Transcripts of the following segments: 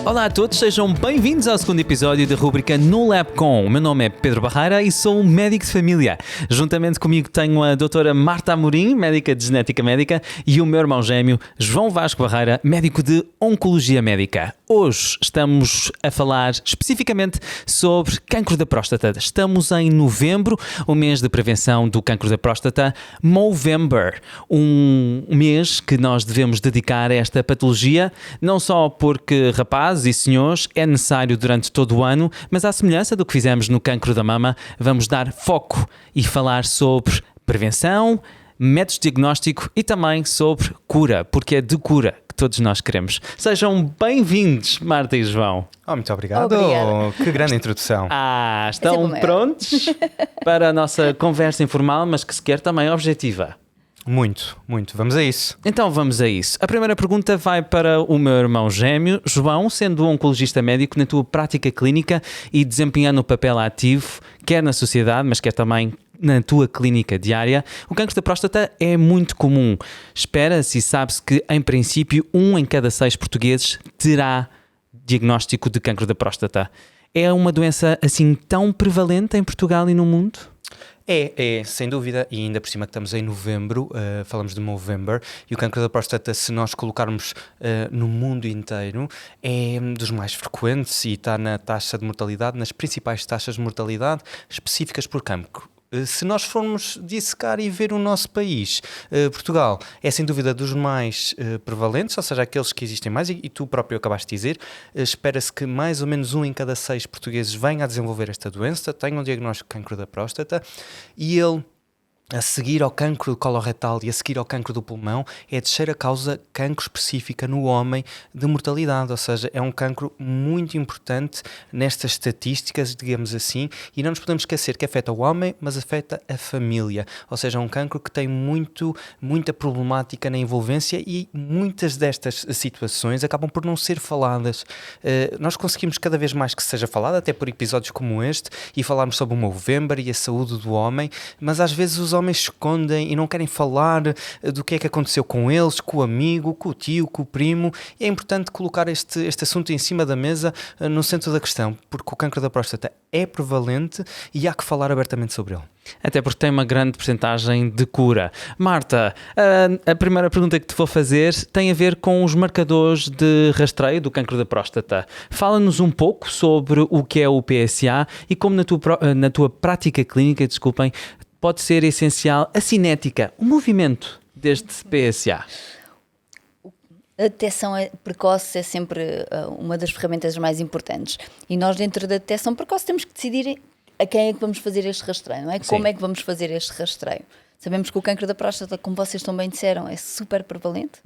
Olá a todos, sejam bem-vindos ao segundo episódio da rubrica No Lab Com. O meu nome é Pedro Barreira e sou um médico de família. Juntamente comigo tenho a doutora Marta Amorim, médica de genética médica, e o meu irmão gêmeo, João Vasco Barreira, médico de oncologia médica. Hoje estamos a falar especificamente sobre cancro da próstata. Estamos em novembro, o mês de prevenção do cancro da próstata, Movember, um mês que nós devemos dedicar a esta patologia, não só porque, rapazes e senhores, é necessário durante todo o ano, mas à semelhança do que fizemos no cancro da mama, vamos dar foco e falar sobre prevenção, métodos de diagnóstico e também sobre cura, porque é de cura que todos nós queremos. Sejam bem-vindos, Marta e João. Muito obrigado. Que grande introdução. Estão prontos para a nossa conversa informal, mas que se quer também objetiva? Muito. Vamos a isso. Então vamos a isso. A primeira pergunta vai para o meu irmão gêmeo. João, sendo um oncologista médico na tua prática clínica e desempenhando um papel ativo, quer na sociedade, mas quer também na tua clínica diária, o cancro da próstata é muito comum. Espera-se e sabe-se que, em princípio, 1 em cada 6 portugueses terá diagnóstico de cancro da próstata. É uma doença assim tão prevalente em Portugal e no mundo? É, sem dúvida, e ainda por cima que estamos em novembro, falamos de Movember, e o cancro da próstata, se nós colocarmos no mundo inteiro, é dos mais frequentes e está na taxa de mortalidade, nas principais taxas de mortalidade específicas por cancro. Se nós formos dissecar e ver o nosso país, Portugal é sem dúvida dos mais prevalentes, ou seja, aqueles que existem mais, e tu próprio acabaste de dizer, espera-se que mais ou menos 1 em cada 6 portugueses venha a desenvolver esta doença, tenha um diagnóstico de cancro da próstata, e ele, a seguir ao cancro coloretal e a seguir ao cancro do pulmão, é a terceira causa cancro específica no homem de mortalidade, ou seja, é um cancro muito importante nestas estatísticas, digamos assim, e não nos podemos esquecer que afeta o homem, mas afeta a família, ou seja, é um cancro que tem muita problemática na envolvência e muitas destas situações acabam por não ser faladas. Nós conseguimos cada vez mais que seja falado, até por episódios como este, e falarmos sobre o Movember e a saúde do homem, mas às vezes os homens se escondem e não querem falar do que é que aconteceu com eles, com o amigo, com o tio, com o primo, e é importante colocar este assunto em cima da mesa, no centro da questão, porque o cancro da próstata é prevalente e há que falar abertamente sobre ele. Até porque tem uma grande percentagem de cura. Marta, a primeira pergunta que te vou fazer tem a ver com os marcadores de rastreio do cancro da próstata. Fala-nos um pouco sobre o que é o PSA e como na tua prática clínica, pode ser essencial a cinética, o movimento deste PSA. A detecção precoce é sempre uma das ferramentas mais importantes. E nós, dentro da detecção precoce, temos que decidir a quem é que vamos fazer este rastreio, não é? Sim. Como é que vamos fazer este rastreio? Sabemos que o cancro da próstata, como vocês também disseram, é super prevalente.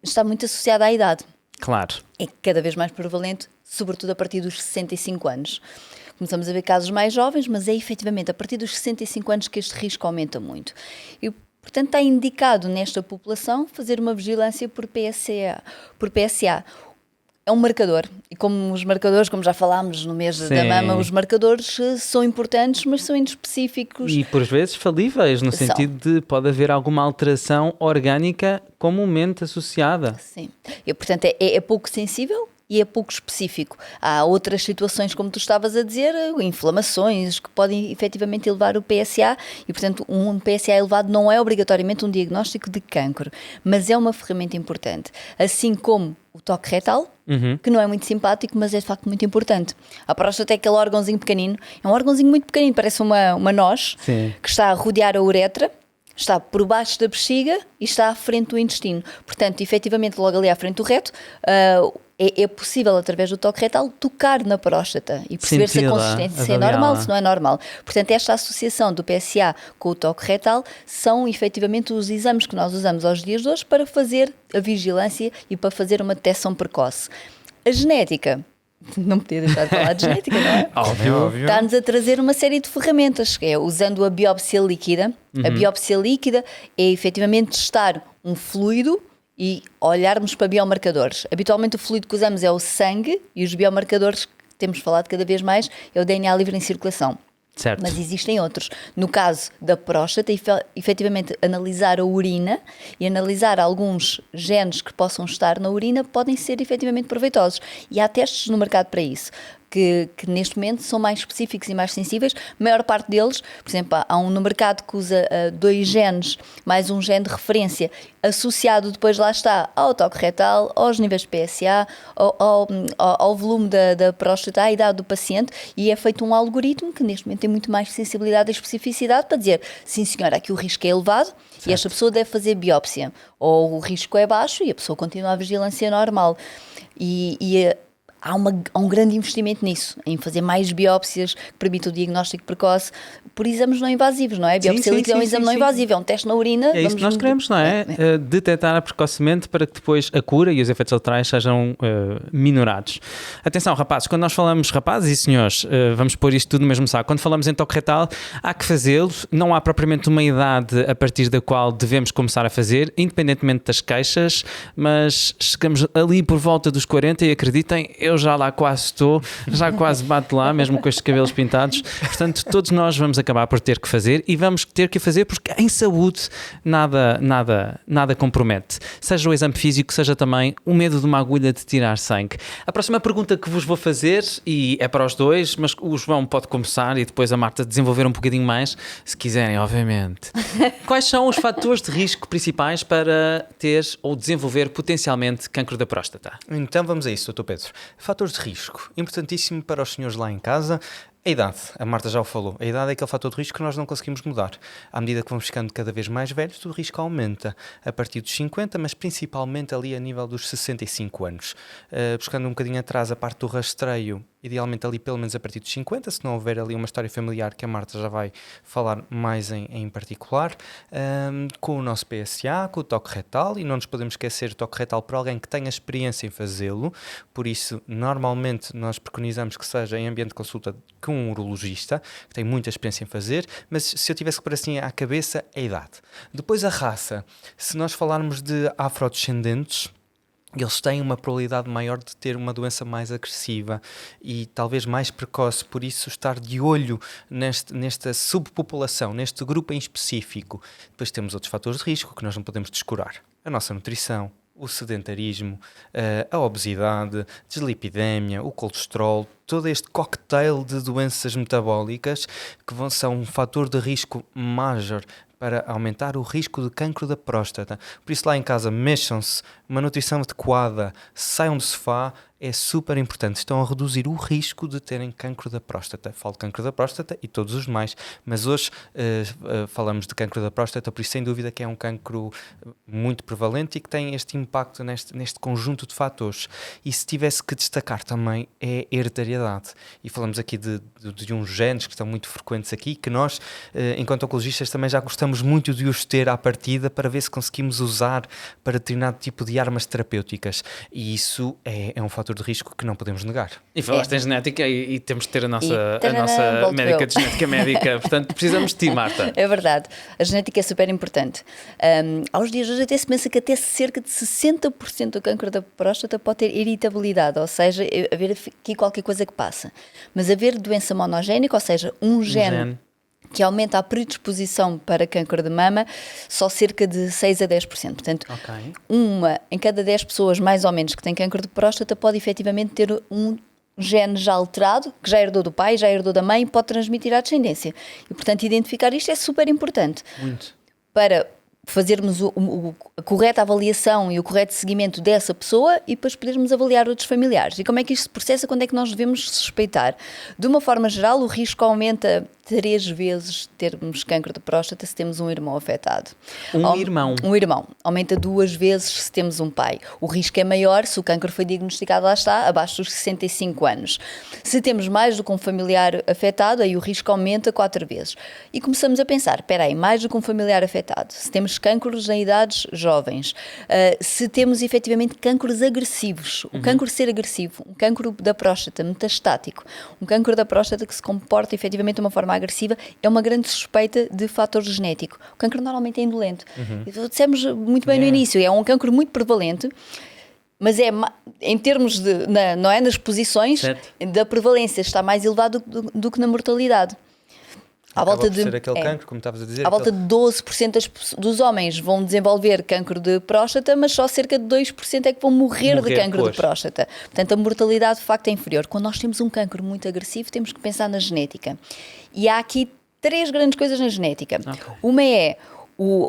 Está muito associado à idade. Claro. É cada vez mais prevalente, sobretudo a partir dos 65 anos. Começamos a ver casos mais jovens, mas é efetivamente a partir dos 65 anos que este risco aumenta muito. E, portanto, está indicado nesta população fazer uma vigilância por PSA. É um marcador, e como os marcadores, como já falámos no mês da mama, os marcadores são importantes, mas são inespecíficos. E por vezes falíveis, no sentido de pode haver alguma alteração orgânica comumente associada. Sim, e portanto é pouco sensível e é pouco específico. Há outras situações, como tu estavas a dizer, inflamações que podem efetivamente elevar o PSA e, portanto, um PSA elevado não é obrigatoriamente um diagnóstico de cancro, mas é uma ferramenta importante. Assim como o toque retal, que não é muito simpático, mas é de facto muito importante. A próstata é aquele órgãozinho pequenino, é um órgãozinho muito pequenino, parece uma noz, Sim, que está a rodear a uretra, está por baixo da bexiga e está à frente do intestino. Portanto, efetivamente, logo ali à frente do reto, é possível, através do toque retal, tocar na próstata e perceber se a consistência é normal, se não é normal. Portanto, esta associação do PSA com o toque retal são, efetivamente, os exames que nós usamos aos dias de hoje para fazer a vigilância e para fazer uma detecção precoce. A genética... Não podia deixar de falar de genética, não é? Óbvio. Está-nos a trazer uma série de ferramentas, que é usando a biópsia líquida. A biópsia líquida é efetivamente testar um fluido e olharmos para biomarcadores. Habitualmente o fluido que usamos é o sangue e os biomarcadores que temos falado cada vez mais é o DNA livre em circulação. Certo. Mas existem outros. No caso da próstata, efetivamente analisar a urina e analisar alguns genes que possam estar na urina podem ser efetivamente proveitosos. E há testes no mercado para isso. Que neste momento são mais específicos e mais sensíveis. A maior parte deles, por exemplo, há um no mercado que usa 2 genes, mais um gene de referência, associado depois, lá está, ao toque retal, aos níveis de PSA, ao volume da próstata, à idade do paciente, e é feito um algoritmo que neste momento tem muito mais sensibilidade e especificidade para dizer, sim senhora, aqui o risco é elevado, certo, e esta pessoa deve fazer biópsia, ou o risco é baixo e a pessoa continua a vigilância normal. Há um grande investimento nisso, em fazer mais biópsias que permitam o diagnóstico precoce por exames não invasivos, não é? A biópsia líquida é um exame não invasivo, é um teste na urina. É isso que nós queremos, não é? Detectar precocemente para que depois a cura e os efeitos laterais sejam minorados. Atenção, rapazes, quando nós falamos, rapazes e senhores, vamos pôr isto tudo no mesmo saco. Quando falamos em toque retal, há que fazê-lo. Não há propriamente uma idade a partir da qual devemos começar a fazer, independentemente das queixas, mas chegamos ali por volta dos 40 e acreditem, eu já lá quase estou, já quase bato lá, mesmo com estes cabelos pintados. Portanto, todos nós vamos acabar por ter que fazer e vamos ter que fazer porque em saúde nada compromete. Seja o exame físico, seja também o medo de uma agulha de tirar sangue. A próxima pergunta que vos vou fazer, e é para os dois, mas o João pode começar e depois a Marta desenvolver um bocadinho mais, se quiserem, obviamente. Quais são os fatores de risco principais para ter ou desenvolver potencialmente cancro da próstata? Então vamos a isso, Dr. Pedro. Fatores de risco, importantíssimo para os senhores lá em casa. A idade, a Marta já o falou, a idade é aquele fator de risco que nós não conseguimos mudar. À medida que vamos ficando cada vez mais velhos, o risco aumenta a partir dos 50, mas principalmente ali a nível dos 65 anos. Buscando um bocadinho atrás a parte do rastreio, idealmente ali pelo menos a partir dos 50, se não houver ali uma história familiar que a Marta já vai falar mais em particular, com o nosso PSA, com o toque retal, e não nos podemos esquecer o toque retal por alguém que tenha experiência em fazê-lo, por isso normalmente nós preconizamos que seja em ambiente de consulta com um urologista, que tem muita experiência em fazer, mas se eu tivesse que pôr assim à cabeça, a idade. Depois a raça, se nós falarmos de afrodescendentes, eles têm uma probabilidade maior de ter uma doença mais agressiva e talvez mais precoce, por isso estar de olho nesta subpopulação, neste grupo em específico. Depois temos outros fatores de risco que nós não podemos descurar. A nossa nutrição, o sedentarismo, a obesidade, dislipidemia, o colesterol, todo este cocktail de doenças metabólicas que são um fator de risco major para aumentar o risco de cancro da próstata. Por isso lá em casa mexam-se, uma nutrição adequada, saiam do sofá, é super importante. Estão a reduzir o risco de terem cancro da próstata. Falo de cancro da próstata e todos os demais, mas hoje falamos de cancro da próstata, por isso sem dúvida que é um cancro muito prevalente e que tem este impacto neste conjunto de fatores. E se tivesse que destacar também é a hereditariedade. E falamos aqui de uns genes que estão muito frequentes aqui, que nós, enquanto oncologistas, também já gostamos muito de os ter à partida para ver se conseguimos usar para determinado tipo de armas terapêuticas. E isso é um fator de risco que não podemos negar. E falaste em genética e temos de ter a nossa volto médica eu. de genética médica, portanto precisamos de ti, Marta. É verdade, a genética é super importante. Aos dias de hoje até se pensa que até cerca de 60% do cancro da próstata pode ter heritabilidade, ou seja, haver aqui qualquer coisa que passa. Mas haver doença monogénica, ou seja, um gene que aumenta a predisposição para câncer de mama, só cerca de 6 a 10%. Portanto, uma em cada 10 pessoas, mais ou menos, que tem câncer de próstata, pode efetivamente ter um gene já alterado, que já herdou do pai, já herdou da mãe, e pode transmitir à descendência. E, portanto, identificar isto é super importante. Muito. Para fazermos a correta avaliação e o correto seguimento dessa pessoa e depois podermos avaliar outros familiares. E como é que isto se processa? Quando é que nós devemos suspeitar? De uma forma geral, o risco aumenta 3 vezes termos cancro de próstata se temos um irmão afetado. Um irmão. Aumenta 2 vezes se temos um pai. O risco é maior se o cancro foi diagnosticado, lá está, abaixo dos 65 anos. Se temos mais do que um familiar afetado, aí o risco aumenta 4 vezes. E começamos a pensar, espera aí, mais do que um familiar afetado. Se temos cânceres em idades jovens, se temos efetivamente cânceres agressivos, o câncer ser agressivo, um câncer da próstata metastático, um câncer da próstata que se comporta efetivamente de uma forma agressiva, é uma grande suspeita de fator genético. O câncer normalmente é indolente. Dissemos muito bem no início, é um câncer muito prevalente, mas em termos não é, nas posições, da prevalência está mais elevado do que na mortalidade. À volta por de, ser aquele cancro, como estavas a dizer. à volta de 12% dos homens vão desenvolver cancro de próstata, mas só cerca de 2% é que vão morrer de cancro de próstata. Portanto, a mortalidade de facto é inferior. Quando nós temos um cancro muito agressivo, temos que pensar na genética. E há aqui 3 grandes coisas na genética. Okay. Uma é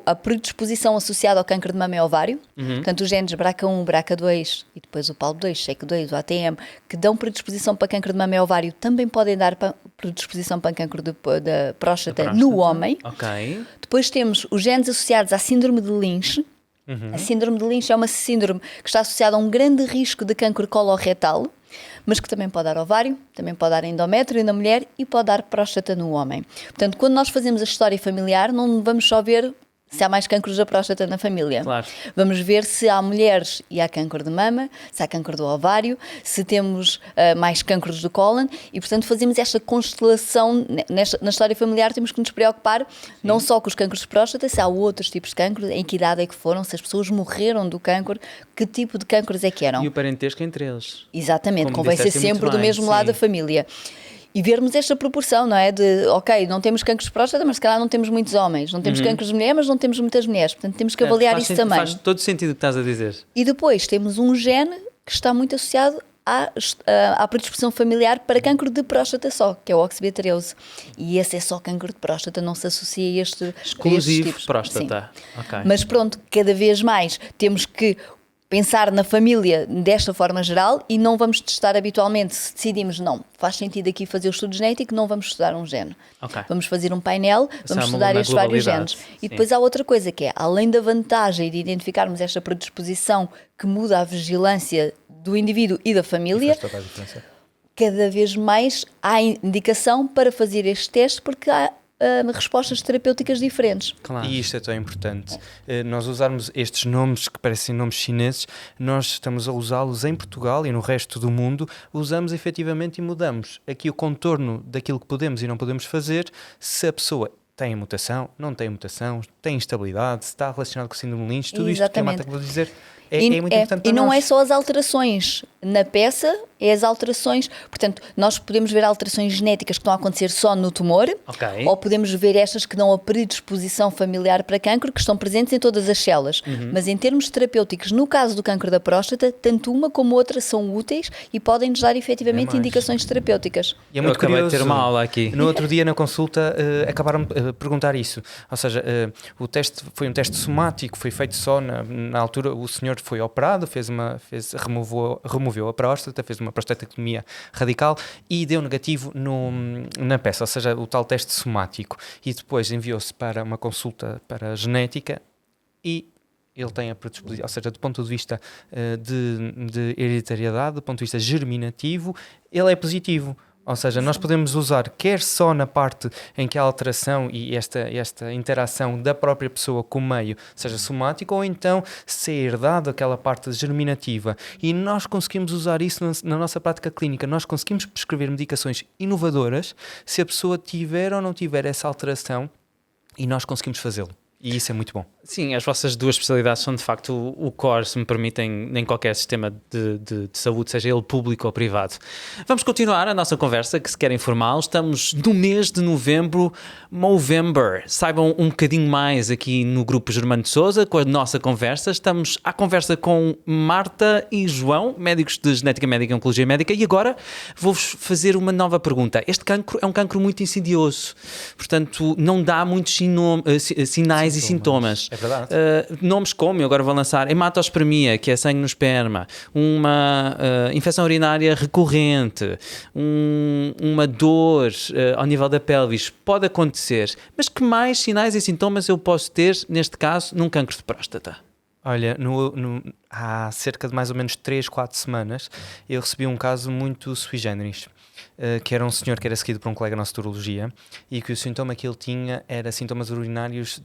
a predisposição associada ao cancro de mama e ovário, portanto os genes BRCA1, BRCA2 e depois o PALB2, SEC2, o ATM, que dão predisposição para cancro de mama e ovário, também podem dar predisposição para cancro da próstata no homem. Okay. Depois temos os genes associados à síndrome de Lynch. A síndrome de Lynch é uma síndrome que está associada a um grande risco de cancro coloretal, mas que também pode dar ovário, também pode dar endométrio na mulher e pode dar próstata no homem. Portanto, quando nós fazemos a história familiar, não vamos só ver se há mais cancros da próstata na família. Claro. Vamos ver se há mulheres e há cancro de mama, se há cancro do ovário, se temos mais cancros do cólon e, portanto, fazemos esta constelação. Na história familiar temos que nos preocupar não só com os cancros de próstata, se há outros tipos de cancro, em que idade é que foram, se as pessoas morreram do cancro, que tipo de cancros é que eram. E o parentesco entre eles. Exatamente, convém ser sempre do mesmo lado da família. E vermos esta proporção, não é? De, ok, não temos cancros de próstata, mas se calhar não temos muitos homens. Não temos cancros de mulher, mas não temos muitas mulheres. Portanto, temos que avaliar isso também. Faz todo sentido o que estás a dizer. E depois temos um gene que está muito associado à predisposição familiar para cancro de próstata só, que é o oxibioterose. E esse é só cancro de próstata, não se associa a estes tipos. Próstata. Okay. Mas pronto, cada vez mais temos que pensar na família desta forma geral e não vamos testar habitualmente. Se decidimos, não, faz sentido aqui fazer o estudo genético, não vamos estudar um gene. Okay. Vamos fazer um painel, vamos estudar estes vários genes. E depois há outra coisa que é, além da vantagem de identificarmos esta predisposição que muda a vigilância do indivíduo e da família, cada vez mais há indicação para fazer este teste porque há respostas terapêuticas diferentes. Claro. E isto é tão importante. Nós usarmos estes nomes que parecem nomes chineses, nós estamos a usá-los em Portugal e no resto do mundo, usamos efetivamente e mudamos aqui o contorno daquilo que podemos e não podemos fazer, se a pessoa tem mutação, não tem mutação, tem instabilidade, se está relacionado com o síndrome de Lynch, tudo isto que a Marta acabou de dizer é muito importante para nós. E não é só as alterações na peça, é as alterações, portanto, nós podemos ver alterações genéticas que estão a acontecer só no tumor, ou podemos ver estas que dão a predisposição familiar para cancro, que estão presentes em todas as células. Mas em termos terapêuticos, no caso do cancro da próstata, tanto uma como outra são úteis e podem nos dar efetivamente indicações terapêuticas. E é muito curioso, ter uma aula aqui. No outro dia na consulta acabaram de perguntar isso, ou seja, o teste foi um teste somático, foi feito só na altura, o senhor foi operado, removeu a próstata, fez uma prostatectomia radical e deu negativo na peça, ou seja, o tal teste somático. E depois enviou-se para uma consulta para a genética e ele tem a predisposição, ou seja, do ponto de vista de hereditariedade, do ponto de vista germinativo, ele é positivo. Ou seja, nós podemos usar quer só na parte em que há alteração e esta interação da própria pessoa com o meio seja somático, ou então se é herdado aquela parte germinativa. E nós conseguimos usar isso na nossa prática clínica. Nós conseguimos prescrever medicações inovadoras se a pessoa tiver ou não tiver essa alteração e nós conseguimos fazê-lo. E isso é muito bom. Sim, as vossas duas especialidades são de facto o core, se me permitem, em qualquer sistema de saúde, seja ele público ou privado. Vamos continuar a nossa conversa, que se quer informá-los. Estamos no mês de novembro, Movember. Saibam um bocadinho mais aqui no Grupo Germano de Sousa, com a nossa conversa. Estamos à conversa com Marta e João, médicos de Genética Médica e Oncologia Médica, e agora vou-vos fazer uma nova pergunta. Este cancro é um cancro muito insidioso, portanto não dá muitos sinais e sintomas. É verdade. Nomes como, eu agora vou lançar, hematospermia, que é sangue no esperma, uma infecção urinária recorrente, uma dor ao nível da pelvis, pode acontecer. Mas que mais sinais e sintomas eu posso ter, neste caso, num cancro de próstata? Olha, há cerca de mais ou menos 3-4 semanas, eu recebi um caso muito sui generis. Que era um senhor que era seguido por um colega nosso de urologia e que o sintoma que ele tinha era sintomas urinários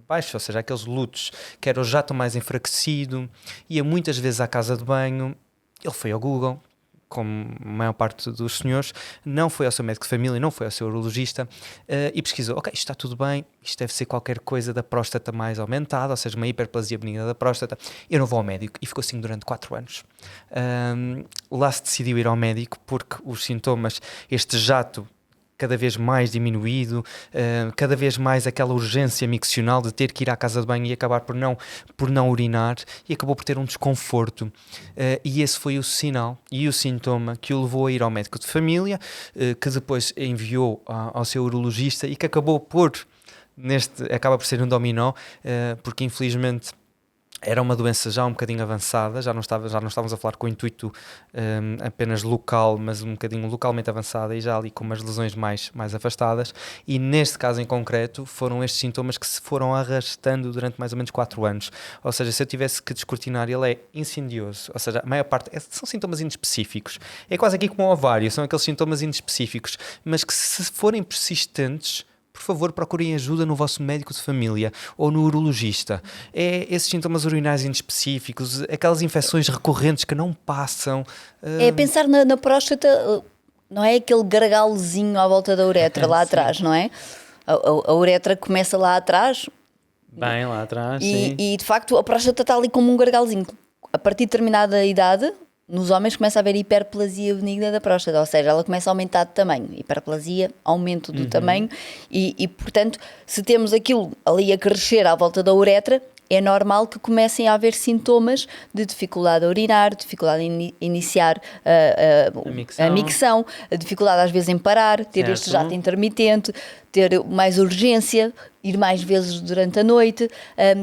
baixos, ou seja, aqueles lutos, que era o jato mais enfraquecido, ia muitas vezes à casa de banho. Ele foi ao Google, como a maior parte dos senhores, não foi ao seu médico de família, não foi ao seu urologista e pesquisou, ok, isto está tudo bem, isto deve ser qualquer coisa da próstata mais aumentada, ou seja, uma hiperplasia benigna da próstata, eu não vou ao médico. E ficou assim durante 4 anos. Lá se decidiu ir ao médico porque os sintomas, este jato cada vez mais diminuído, cada vez mais aquela urgência miccional de ter que ir à casa de banho e acabar por não urinar, e acabou por ter um desconforto. E esse foi o sinal e o sintoma que o levou a ir ao médico de família, que depois enviou ao seu urologista e que acabou acaba por ser um dominó, porque infelizmente era uma doença já um bocadinho avançada, já não estávamos a falar com o intuito apenas local, mas um bocadinho localmente avançada e já ali com umas lesões mais afastadas, e neste caso em concreto foram estes sintomas que se foram arrastando durante mais ou menos 4 anos. Ou seja, se eu tivesse que descortinar, ele é insidioso, ou seja, a maior parte são sintomas inespecíficos. É quase aqui como o ovário, são aqueles sintomas inespecíficos, mas que se forem persistentes, por favor, procurem ajuda no vosso médico de família ou no urologista. Esses sintomas urinários inespecíficos, aquelas infecções recorrentes que não passam. É pensar na próstata, não é aquele gargalozinho à volta da uretra, lá atrás, não é? A uretra começa lá atrás. Bem, lá atrás, sim. E de facto a próstata está ali como um gargalozinho. A partir de determinada idade, nos homens começa a haver hiperplasia benigna da próstata, ou seja, ela começa a aumentar de tamanho. Hiperplasia, aumento do tamanho, e portanto, se temos aquilo ali a crescer à volta da uretra, é normal que comecem a haver sintomas de dificuldade a urinar, dificuldade em iniciar a micção, a dificuldade às vezes em parar, ter este jato intermitente, ter mais urgência, ir mais vezes durante a noite.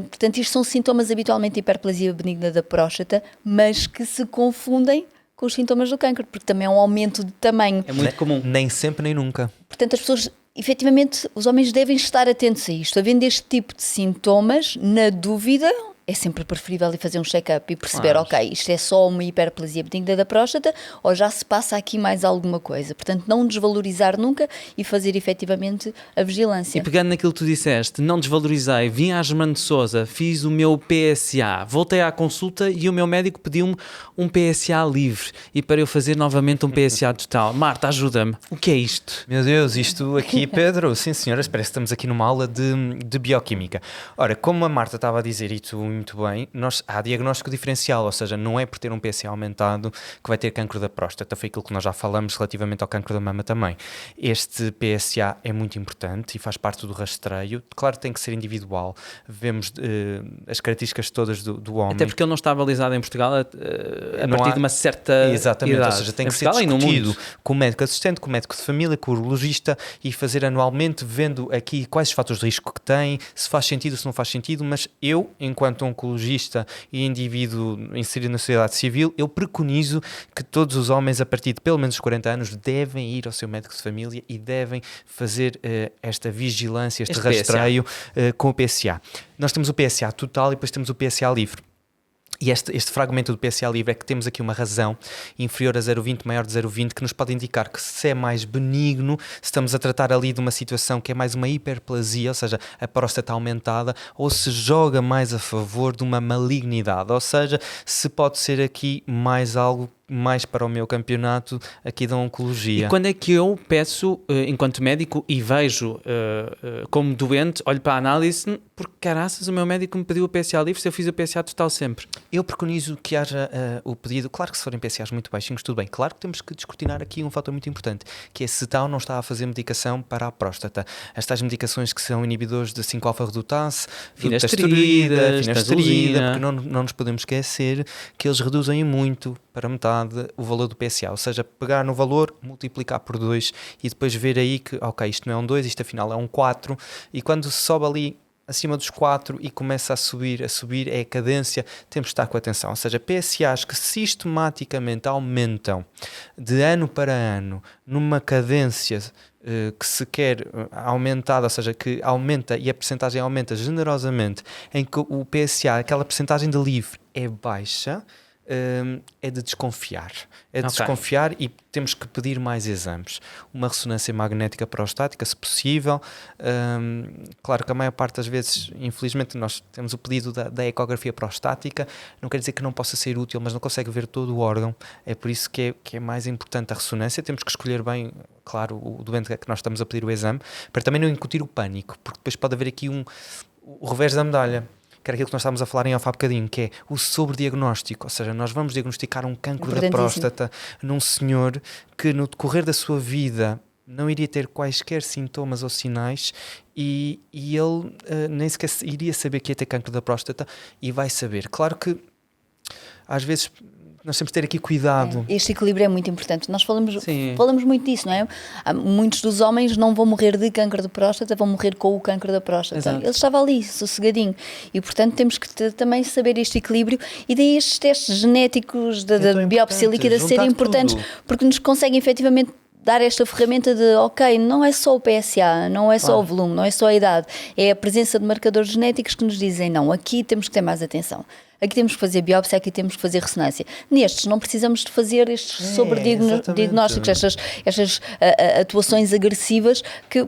Portanto, isto são sintomas habitualmente de hiperplasia benigna da próstata, mas que se confundem com os sintomas do cancro, porque também é um aumento de tamanho. É muito comum. Nem sempre, nem nunca. Portanto, as pessoas, efetivamente, os homens devem estar atentos a isto. Havendo este tipo de sintomas, na dúvida, é sempre preferível ir fazer um check-up e perceber, ok, isto é só uma hiperplasia benigna da próstata ou já se passa aqui mais alguma coisa. Portanto, não desvalorizar nunca e fazer efetivamente a vigilância. E pegando naquilo que tu disseste, não desvalorizei, vim à Germano de Sousa, fiz o meu PSA, voltei à consulta e o meu médico pediu-me um PSA livre e para eu fazer novamente um PSA total. Marta, ajuda-me. O que é isto? Meu Deus, isto aqui, Pedro, sim senhoras, parece que estamos aqui numa aula de bioquímica. Ora, como a Marta estava a dizer, e tu muito bem, há diagnóstico diferencial, ou seja, não é por ter um PSA aumentado que vai ter cancro da próstata, foi aquilo que nós já falamos relativamente ao cancro da mama também. Este PSA é muito importante e faz parte do rastreio, claro que tem que ser individual, vemos as características todas do homem. Até porque ele não está balizado em Portugal a partir de uma certa exatamente, idade. ou seja, tem que ser Portugal discutido com o médico assistente, com o médico de família, com o urologista e fazer anualmente, vendo aqui quais os fatores de risco que tem, se faz sentido, se não faz sentido, mas eu, enquanto oncologista e indivíduo inserido na sociedade civil, eu preconizo que todos os homens a partir de pelo menos 40 anos devem ir ao seu médico de família e devem fazer esta vigilância, este rastreio com o PSA. Nós temos o PSA total e depois temos o PSA livre. E este fragmento do PSA livre é que temos aqui uma razão inferior a 0,20, maior de 0,20, que nos pode indicar que se é mais benigno, se estamos a tratar ali de uma situação que é mais uma hiperplasia, ou seja, a próstata aumentada, ou se joga mais a favor de uma malignidade, ou seja, se pode ser aqui mais algo mais para o meu campeonato aqui da oncologia. E quando é que eu peço, enquanto médico, e vejo como doente, olho para a análise, porque caraças, o meu médico me pediu o PSA livre, se eu fiz o PSA total sempre. Eu preconizo que haja o pedido, claro que se forem PSAs muito baixinhos, tudo bem, claro que temos que descortinar aqui um fator muito importante, que é se está ou não está a fazer medicação para a próstata. As tais medicações que são inibidores de 5-alfa-redutase, finasterida, porque não nos podemos esquecer que eles reduzem muito para metade o valor do PSA, ou seja, pegar no valor, multiplicar por 2 e depois ver aí que, ok, isto não é um 2, isto afinal é um 4, e quando sobe ali acima dos 4 e começa a subir, é a cadência, temos de estar com atenção, ou seja, PSAs que sistematicamente aumentam de ano para ano, numa cadência que se quer aumentada, ou seja, que aumenta e a percentagem aumenta generosamente, em que o PSA, aquela percentagem de livre é baixa, é de desconfiar. Desconfiar e temos que pedir mais exames. Uma ressonância magnética prostática, se possível. Claro que a maior parte das vezes, infelizmente, nós temos o pedido da ecografia prostática. Não quer dizer que não possa ser útil, mas não consegue ver todo o órgão. É por isso que é mais importante a ressonância. Temos que escolher bem, claro, o doente a que nós estamos a pedir o exame, para também não incutir o pânico, porque depois pode haver aqui o revés da medalha, que era aquilo que nós estávamos a falar em off há bocadinho, que é o sobrediagnóstico, ou seja, nós vamos diagnosticar um cancro da próstata num senhor que no decorrer da sua vida não iria ter quaisquer sintomas ou sinais e ele nem sequer iria saber que ia ter cancro da próstata e vai saber. Claro que às vezes nós temos de ter aqui cuidado. Este equilíbrio é muito importante. Nós falamos Sim. muito disso, não é? Muitos dos homens não vão morrer de cancro de próstata, vão morrer com o cancro da próstata. Exato. Ele estava ali, sossegadinho. E, portanto, temos que também saber este equilíbrio. E daí estes testes genéticos da tão biópsia importante, líquida serem juntar importantes, tudo. porque nos conseguem efetivamente dar esta ferramenta de, ok, não é só o PSA, não é só o volume, não é só a idade, é a presença de marcadores genéticos que nos dizem, não, aqui temos que ter mais atenção. Aqui temos que fazer biópsia, aqui temos que fazer ressonância. Nestes não precisamos de fazer estes sobrediagnósticos, estas atuações agressivas,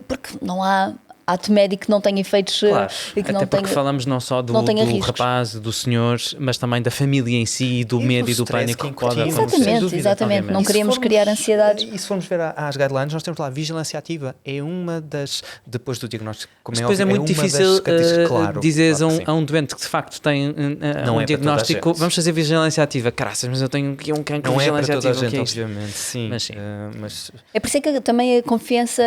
porque não há ato médico que não tenha efeitos... Claro, e que até não porque tenha, falamos não só do riscos. rapaz, do senhor, mas também da família em si, do medo e do stress pânico que que pode incutimos. acontecer. Exatamente. Não E se queríamos criar ansiedades. E se formos ver às guidelines, nós temos lá vigilância ativa. É uma das, depois do diagnóstico, como Mas é depois óbvio, é muito uma das difícil características, claro, dizeres claro que a um doente que de facto tem Não um é para toda a diagnóstico, gente. vamos fazer vigilância ativa. Caraças, mas eu tenho aqui um cancro não de é para vigilância toda a ativa. O que gente, é isto? obviamente, sim. Mas sim. Mas É por isso que também a confiança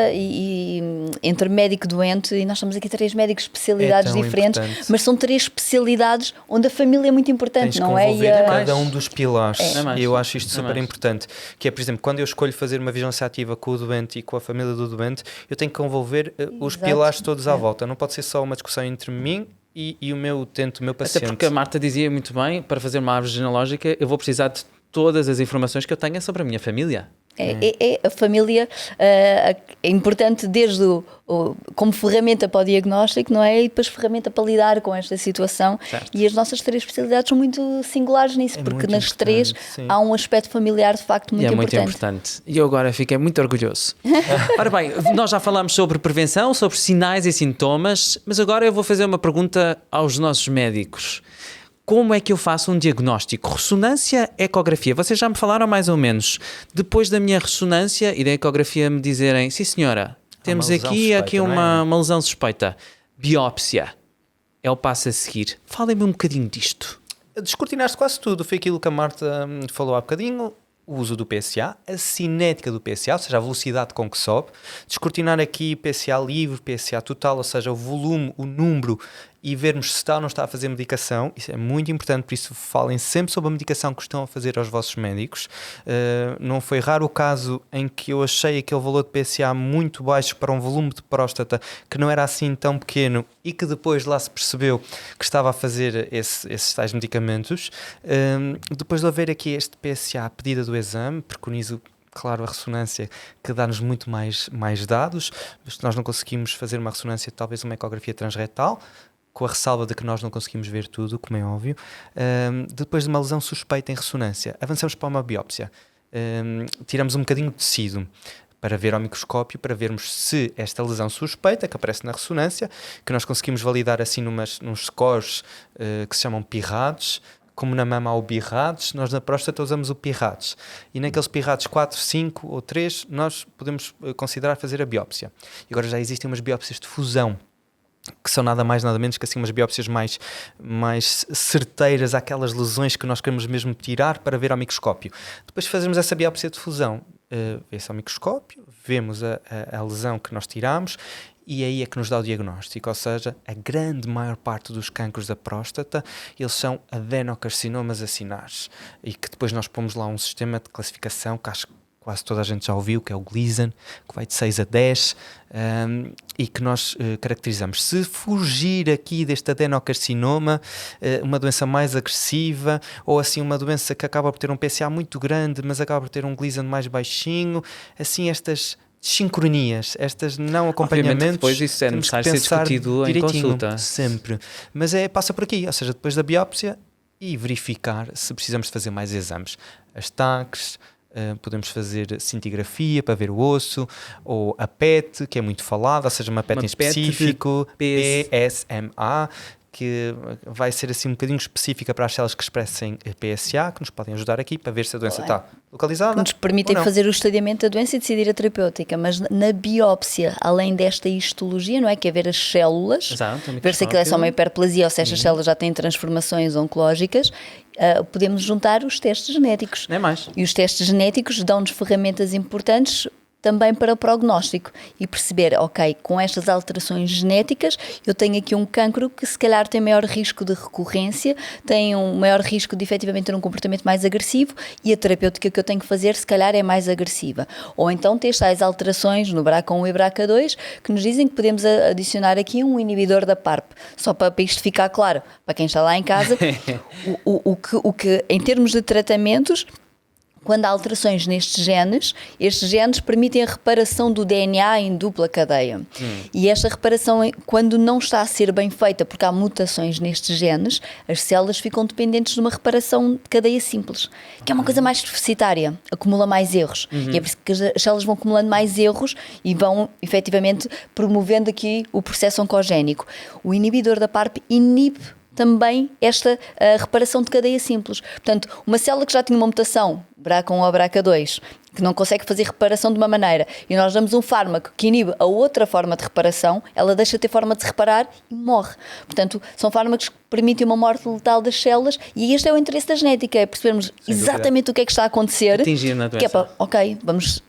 entre médico e doente, e nós estamos aqui 3 médicos especialidades tão diferentes, importante. mas são 3 especialidades onde a família é muito importante, tens que não é? envolver cada um dos pilares. É mais. E eu acho isto É super mais. importante. Que é, por exemplo, quando eu escolho fazer uma vigilância ativa com o doente e com a família do doente, eu tenho que envolver os Exato. pilares todos à volta. Não pode ser só uma discussão entre mim e o meu utente, o meu paciente. Até porque a Marta dizia muito bem, para fazer uma árvore genealógica, eu vou precisar de todas as informações que eu tenha sobre a minha família. A família é importante desde como ferramenta para o diagnóstico, não é? E depois ferramenta para lidar com esta situação. Certo. E as nossas 3 especialidades são muito singulares nisso, porque muito nas 3 importante, sim. há um aspecto familiar de facto muito E é importante. muito importante. E eu agora fiquei muito orgulhoso. Ora bem, nós já falámos sobre prevenção, sobre sinais e sintomas, mas agora eu vou fazer uma pergunta aos nossos médicos. Como é que eu faço um diagnóstico? Ressonância, ecografia. Vocês já me falaram mais ou menos. Depois da minha ressonância e da ecografia me dizerem, sim senhora, temos lesão aqui suspeita, não é? uma lesão suspeita. Biópsia. É o passo a seguir. Falem-me um bocadinho disto. Descortinaste quase tudo. Foi aquilo que a Marta falou há bocadinho. O uso do PSA, a cinética do PSA, ou seja, a velocidade com que sobe. Descortinar aqui PSA livre, PSA total, ou seja, o volume, o número, e vermos se está ou não está a fazer medicação. Isso é muito importante, por isso falem sempre sobre a medicação que estão a fazer aos vossos médicos. Não foi raro o caso em que eu achei aquele valor de PSA muito baixo para um volume de próstata que não era assim tão pequeno e que depois lá se percebeu que estava a fazer esses tais medicamentos. Depois de haver aqui este PSA à pedida do exame, preconizo claro, a ressonância que dá-nos muito mais dados, mas nós não conseguimos fazer uma ressonância, talvez uma ecografia transretal, com a ressalva de que nós não conseguimos ver tudo, como é óbvio. Depois de uma lesão suspeita em ressonância, avançamos para uma biópsia. Tiramos um bocadinho de tecido para ver ao microscópio, para vermos se esta lesão suspeita, que aparece na ressonância, que nós conseguimos validar assim nos scores que se chamam PIRADS, como na mama há o BIRADS, nós na próstata usamos o PIRADS. E naqueles PIRADS 4, 5 ou 3, nós podemos considerar fazer a biópsia. E agora já existem umas biópsias de fusão, que são nada mais nada menos que assim umas biópsias mais certeiras àquelas lesões que nós queremos mesmo tirar para ver ao microscópio. Depois fazemos essa biópsia de fusão, vê-se ao microscópio, vemos a lesão que nós tiramos e aí é que nos dá o diagnóstico, ou seja, a grande maior parte dos cancros da próstata, eles são adenocarcinomas acinares e que depois nós pomos lá um sistema de classificação que acho que quase toda a gente já ouviu, que é o Gleason, que vai de 6 a 10 e que nós caracterizamos. Se fugir aqui deste adenocarcinoma, uma doença mais agressiva ou assim uma doença que acaba por ter um PSA muito grande, mas acaba por ter um Gleason mais baixinho, assim estas sincronias, estas não acompanhamentos, obviamente depois isso é necessário ser discutido em consulta. Sempre. Mas passa por aqui, ou seja, depois da biópsia e verificar se precisamos de fazer mais exames. As TACs, podemos fazer cintigrafia para ver o osso, ou a PET, que é muito falada, ou seja, uma PET em específico, PSMA, que vai ser assim um bocadinho específica para as células que expressem PSA, que nos podem ajudar aqui para ver se a doença está localizada. Que nos permitem fazer o estadiamento da doença e decidir a terapêutica, mas na biópsia, além desta histologia, não é? Que é ver as células, exato, ver se aquilo é só uma hiperplasia ou se estas células já têm transformações oncológicas, podemos juntar os testes genéticos. Não é mais. E os testes genéticos dão-nos ferramentas importantes também para o prognóstico e perceber, ok, com estas alterações genéticas eu tenho aqui um cancro que se calhar tem maior risco de recorrência, tem um maior risco de efetivamente ter um comportamento mais agressivo e a terapêutica que eu tenho que fazer se calhar é mais agressiva. Ou então ter tais alterações no BRCA1 e BRCA2 que nos dizem que podemos adicionar aqui um inibidor da PARP. Só para isto ficar claro, para quem está lá em casa, o que em termos de tratamentos, quando há alterações nestes genes, estes genes permitem a reparação do DNA em dupla cadeia. E esta reparação, quando não está a ser bem feita, porque há mutações nestes genes, as células ficam dependentes de uma reparação de cadeia simples, que é uma coisa mais deficitária, acumula mais erros. E é por isso que as células vão acumulando mais erros e vão, efetivamente, promovendo aqui o processo oncogénico. O inibidor da PARP inibe também esta reparação de cadeia simples. Portanto, uma célula que já tinha uma mutação, BRCA1 ou BRCA2, que não consegue fazer reparação de uma maneira, e nós damos um fármaco que inibe a outra forma de reparação, ela deixa de ter forma de se reparar e morre. Portanto, são fármacos que permitem uma morte letal das células e este é o interesse da genética, é percebermos exatamente o que é que está a acontecer. Atingir na doença. Que é para, ok, vamos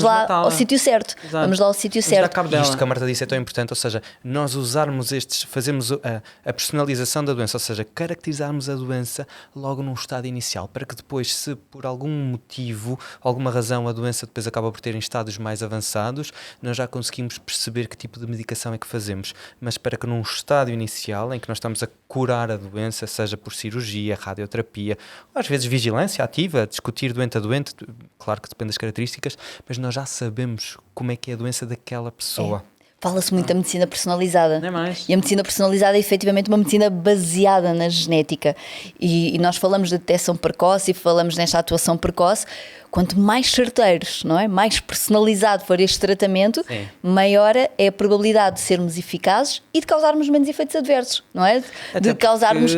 lá ao sítio certo. Exato. Vamos lá ao sítio certo. E isto que a Marta disse é tão importante, ou seja, nós usarmos fazemos a personalização da doença, ou seja, caracterizarmos a doença logo num estado inicial, para que depois, se por algum motivo, alguma razão, a doença depois acaba por ter em estádios mais avançados, nós já conseguimos perceber que tipo de medicação é que fazemos. Mas para que num estádio inicial, em que nós estamos a curar a doença, seja por cirurgia, radioterapia, ou às vezes vigilância ativa, discutir doente a doente, claro que depende das características, mas nós já sabemos como é que é a doença daquela pessoa. Fala-se muito da medicina personalizada. Não é mais. E a medicina personalizada é efetivamente uma medicina baseada na genética. E nós falamos de detecção precoce e falamos nesta atuação precoce. Quanto mais certeiros, não é? Mais personalizado for este tratamento, Sim. maior é a probabilidade de sermos eficazes e de causarmos menos efeitos adversos, não é? De causarmos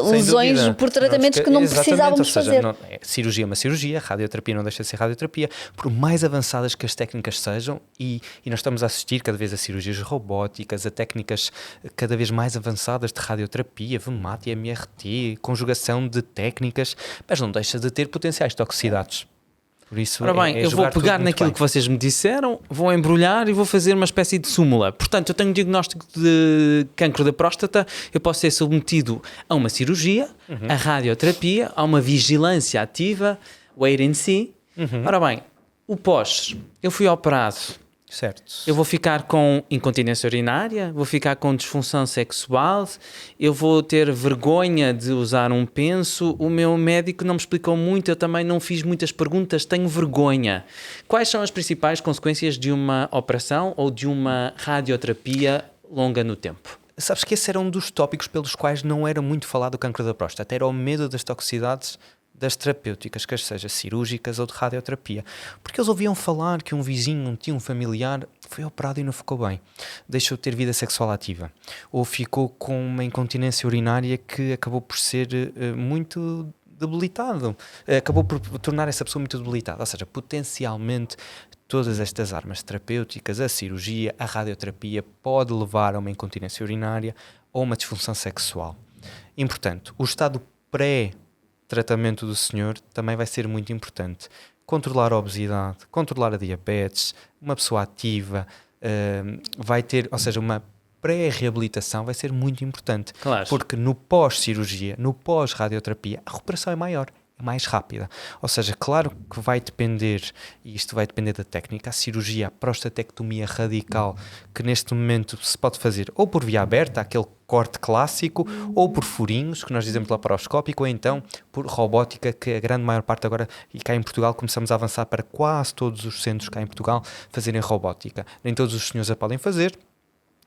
lesões por tratamentos que não precisávamos fazer. Cirurgia é uma cirurgia, radioterapia não deixa de ser radioterapia, por mais avançadas que as técnicas sejam, e nós estamos a assistir cada vez a cirurgias robóticas, a técnicas cada vez mais avançadas de radioterapia, VMAT, MRT, conjugação de técnicas, mas não deixa de ter potenciais toxicidades. Por isso, ora bem, eu vou pegar naquilo que vocês me disseram, vou embrulhar e vou fazer uma espécie de súmula. Portanto, eu tenho um diagnóstico de cancro da próstata, eu posso ser submetido a uma cirurgia, a radioterapia, a uma vigilância ativa, wait and see. Ora bem, o pós, eu fui operado. Certo. Eu vou ficar com incontinência urinária, vou ficar com disfunção sexual, eu vou ter vergonha de usar um penso, o meu médico não me explicou muito, eu também não fiz muitas perguntas, tenho vergonha. Quais são as principais consequências de uma operação ou de uma radioterapia longa no tempo? Sabes que esse era um dos tópicos pelos quais não era muito falado o cancro da próstata, era o medo das toxicidades das terapêuticas, quer seja cirúrgicas ou de radioterapia, porque eles ouviam falar que um vizinho, um tio, um familiar foi operado e não ficou bem, deixou de ter vida sexual ativa, ou ficou com uma incontinência urinária que acabou por ser muito debilitado, acabou por tornar essa pessoa muito debilitada, ou seja, potencialmente todas estas armas terapêuticas, a cirurgia, a radioterapia, pode levar a uma incontinência urinária ou uma disfunção sexual. E, portanto, o estado pré-tratamento do senhor também vai ser muito importante. Controlar a obesidade, controlar a diabetes, uma pessoa ativa, vai ter, ou seja, uma pré-reabilitação vai ser muito importante. Claro. Porque no pós-cirurgia, no pós-radioterapia, a recuperação é maior, é mais rápida. Ou seja, claro que vai depender, e isto vai depender da técnica, a cirurgia, a prostatectomia radical, que neste momento se pode fazer ou por via aberta, aquele corte clássico, ou por furinhos, que nós dizemos laparoscópico, ou então por robótica, que a grande maior parte agora, e cá em Portugal começamos a avançar para quase todos os centros cá em Portugal fazerem robótica. Nem todos os senhores a podem fazer,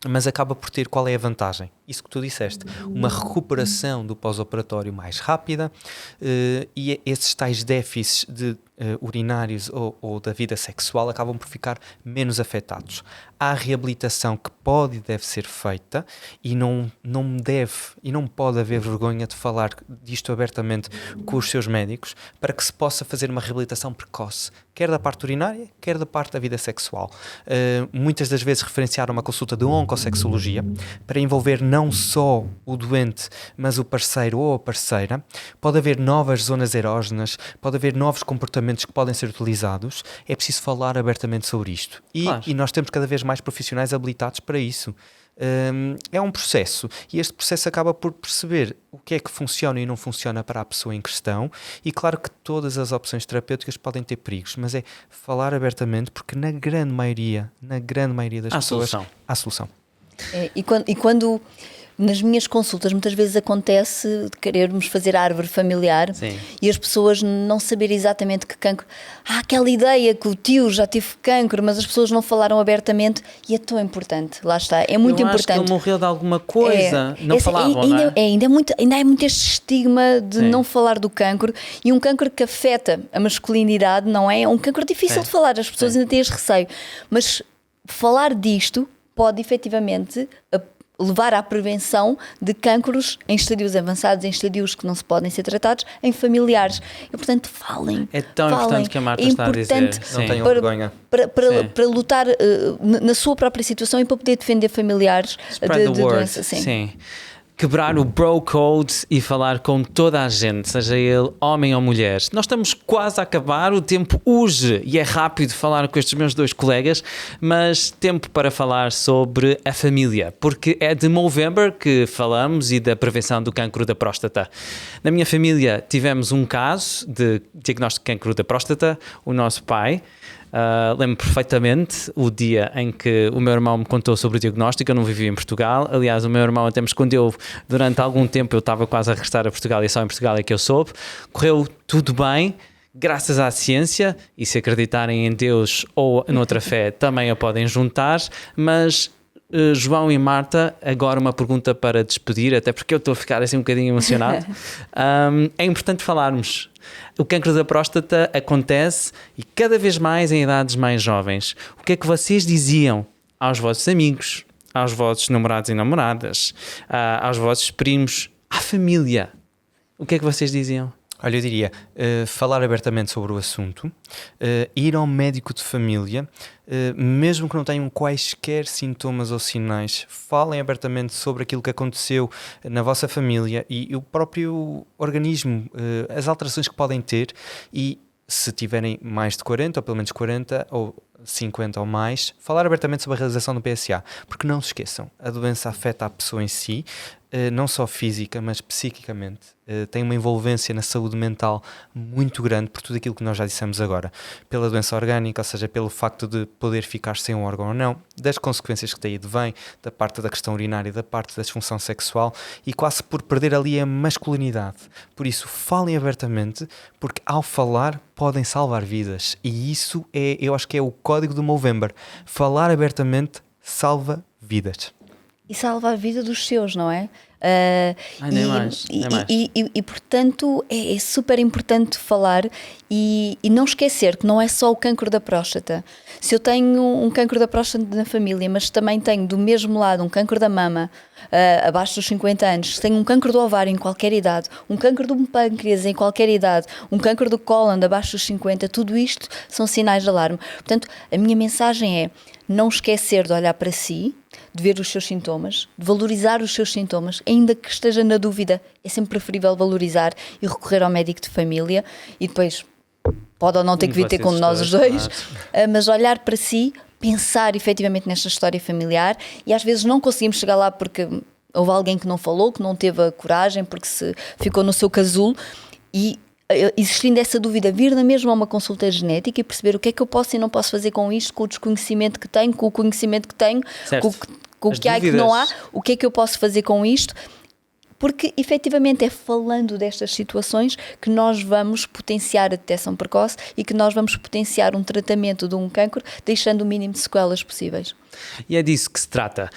mas acaba por ter qual é a vantagem? Isso que tu disseste, uma recuperação do pós-operatório mais rápida e esses tais déficits urinários ou da vida sexual acabam por ficar menos afetados. Há reabilitação que pode e deve ser feita e não pode haver vergonha de falar disto abertamente com os seus médicos para que se possa fazer uma reabilitação precoce, quer da parte urinária, quer da parte da vida sexual. Muitas das vezes referenciaram uma consulta de oncossexologia para envolver não não só o doente, mas o parceiro ou a parceira. Pode haver novas zonas erógenas, pode haver novos comportamentos que podem ser utilizados. É preciso falar abertamente sobre isto. Claro. E nós temos cada vez mais profissionais habilitados para isso. É um processo, e este processo acaba por perceber o que é que funciona e não funciona para a pessoa em questão. E claro que todas as opções terapêuticas podem ter perigos, mas é falar abertamente, porque na grande maioria das pessoas há solução. E quando nas minhas consultas muitas vezes acontece de querermos fazer árvore familiar. Sim. E as pessoas não saberem exatamente que cancro. Há aquela ideia que o tio já teve cancro, mas as pessoas não falaram abertamente, e é tão importante. Lá está, é muito importante. Acho que ele morreu de alguma coisa, não falavam, não é? Ainda é muito este estigma de Sim. não falar do cancro, e um cancro que afeta a masculinidade, não é? É um cancro difícil de falar, as pessoas ainda têm este receio, mas falar disto pode efetivamente levar à prevenção de cancros em estadios avançados, em estadios que não se podem ser tratados, em familiares. E, portanto, falem. É tão importante que a Marta está a dizer. Não tenham vergonha. Para lutar na sua própria situação e para poder defender familiares Spread the de word. doença. Sim. Quebrar o bro code e falar com toda a gente, seja ele homem ou mulher. Nós estamos quase a acabar, o tempo urge e é rápido falar com estes meus dois colegas, mas tempo para falar sobre a família, porque é de Movember que falamos e da prevenção do cancro da próstata. Na minha família tivemos um caso de diagnóstico de cancro da próstata, o nosso pai. Lembro perfeitamente o dia em que o meu irmão me contou sobre o diagnóstico. Eu não vivia em Portugal, aliás o meu irmão até me escondeu durante algum tempo. Eu estava quase a regressar a Portugal e só em Portugal é que eu soube. Correu tudo bem, graças à ciência, e se acreditarem em Deus ou noutra fé também a podem juntar. Mas João e Marta, agora uma pergunta para despedir, até porque eu estou a ficar assim um bocadinho emocionado. É importante falarmos. O cancro da próstata acontece e cada vez mais em idades mais jovens. O que é que vocês diziam aos vossos amigos, aos vossos namorados e namoradas, aos vossos primos, à família? O que é que vocês diziam? Olha, eu diria, falar abertamente sobre o assunto, ir ao médico de família, mesmo que não tenham quaisquer sintomas ou sinais, falem abertamente sobre aquilo que aconteceu na vossa família e o próprio organismo, as alterações que podem ter, e se tiverem mais de 40, ou pelo menos 40, ou 50 ou mais, falar abertamente sobre a realização do PSA, porque não se esqueçam, a doença afeta a pessoa em si, não só física, mas psiquicamente. Tem uma envolvência na saúde mental muito grande por tudo aquilo que nós já dissemos agora. Pela doença orgânica, ou seja, pelo facto de poder ficar sem um órgão ou não, das consequências que daí advém, da parte da questão urinária, da parte da disfunção sexual, e quase por perder ali a masculinidade. Por isso, falem abertamente, porque ao falar podem salvar vidas. E isso eu acho que é o código do Movember. Falar abertamente salva vidas. E salva a vida dos seus, não é? Nem mais. E portanto é super importante falar e não esquecer que não é só o cancro da próstata. Se eu tenho um cancro da próstata na família, mas também tenho do mesmo lado um cancro da mama abaixo dos 50 anos, se tenho um cancro do ovário em qualquer idade, um cancro do pâncreas em qualquer idade, um cancro do cólon abaixo dos 50, tudo isto são sinais de alarme. Portanto, a minha mensagem é não esquecer de olhar para si, de ver os seus sintomas, de valorizar os seus sintomas, ainda que esteja na dúvida, é sempre preferível valorizar e recorrer ao médico de família, e depois pode ou não ter que vir ter com nós os dois, mas olhar para si, pensar efetivamente nesta história familiar, e às vezes não conseguimos chegar lá porque houve alguém que não falou, que não teve a coragem, porque se ficou no seu casulo, e existindo essa dúvida, vir na mesma a uma consulta genética e perceber o que é que eu posso e não posso fazer com isto, com o desconhecimento que tenho, com o conhecimento que tenho, com o que há e que não há, o que é que eu posso fazer com isto, porque efetivamente é falando destas situações que nós vamos potenciar a detecção precoce e que nós vamos potenciar um tratamento de um cancro, deixando o mínimo de sequelas possíveis. E é disso que se trata.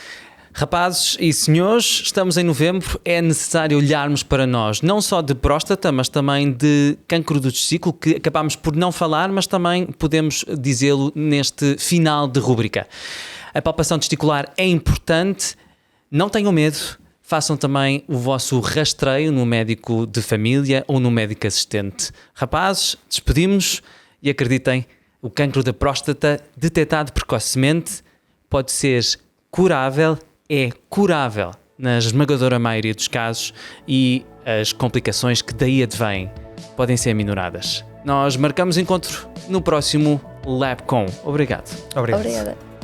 Rapazes e senhores, estamos em novembro, é necessário olharmos para nós, não só de próstata, mas também de cancro do testículo, que acabámos por não falar, mas também podemos dizê-lo neste final de rúbrica. A palpação testicular é importante, não tenham medo, façam também o vosso rastreio no médico de família ou no médico assistente. Rapazes, despedimos e acreditem, o cancro da próstata, detectado precocemente, pode ser curável. É curável. na esmagadora maioria dos casos, e as complicações que daí advêm podem ser aminoradas. Nós marcamos encontro no próximo LabCon. Obrigado. Obrigado. Obrigada.